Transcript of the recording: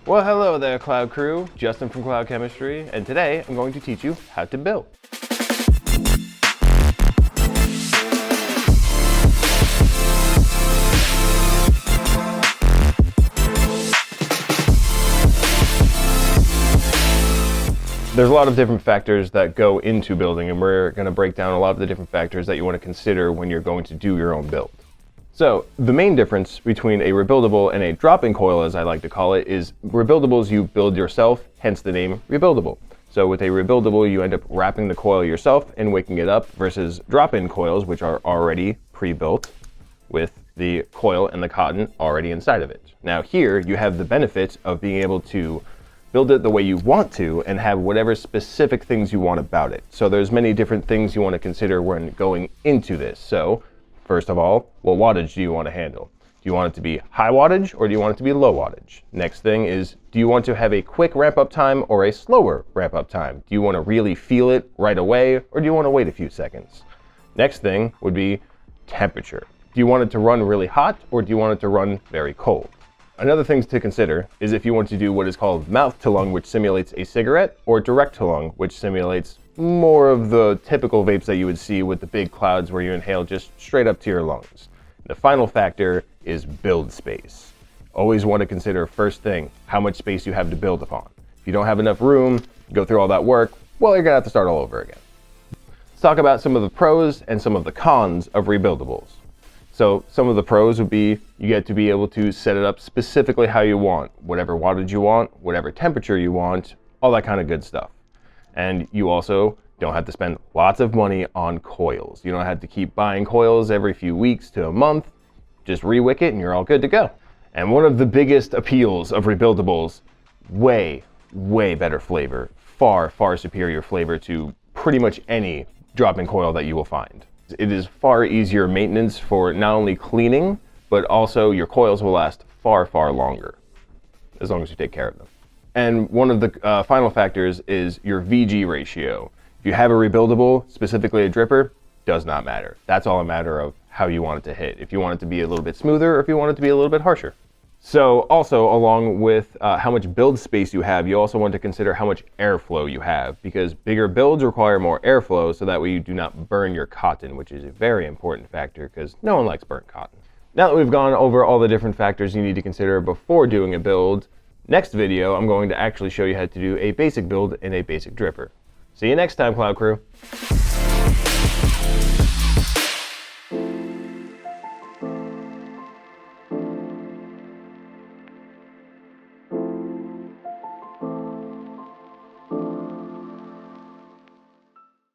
Well, hello there, Cloud Crew. Justin from Cloud Chemistry, and today I'm going to teach you how to build. There's a lot of different factors that go into building, and we're going to break down a lot of the different factors that you want to consider when you're going to do your own build. So the main difference between a rebuildable and a drop-in coil, as I like to call it, is rebuildables you build yourself, hence the name rebuildable. So with a rebuildable, you end up wrapping the coil yourself and waking it up, versus drop-in coils, which are already pre-built with the coil and the cotton already inside of it. Now here you have the benefit of being able to build it the way you want to and have whatever specific things you want about it. So there's many different things you want to consider when going into this. So first of all, what wattage do you want to handle? Do you want it to be high wattage or do you want it to be low wattage? Next thing is, do you want to have a quick ramp up time or a slower ramp up time? Do you want to really feel it right away or do you want to wait a few seconds? Next thing would be temperature. Do you want it to run really hot or do you want it to run very cold? Another thing to consider is if you want to do what is called mouth to lung, which simulates a cigarette, or direct to lung, which simulates more of the typical vapes that you would see with the big clouds where you inhale just straight up to your lungs. The final factor is build space. Always want to consider, first thing, how much space you have to build upon. If you don't have enough room, go through all that work, well, you're gonna have to start all over again. Let's talk about some of the pros and some of the cons of rebuildables. So some of the pros would be you get to be able to set it up specifically how you want, whatever wattage you want, whatever temperature you want, all that kind of good stuff. And you also don't have to spend lots of money on coils. You don't have to keep buying coils every few weeks to a month. Just re-wick it and you're all good to go. And one of the biggest appeals of rebuildables, way better flavor, far superior flavor to pretty much any drop-in coil that you will find. It is far easier maintenance for not only cleaning, but also your coils will last far longer, as long as you take care of them. And one of the final factors is your VG ratio. If you have a rebuildable, specifically a dripper, does not matter. That's all a matter of how you want it to hit. If you want it to be a little bit smoother, or if you want it to be a little bit harsher. So also, along with how much build space you have, you also want to consider how much airflow you have, because bigger builds require more airflow so that way you do not burn your cotton, which is a very important factor because no one likes burnt cotton. Now that we've gone over all the different factors you need to consider before doing a build, next video I'm going to actually show you how to do a basic build in a basic dripper. See you next time, Cloud Crew.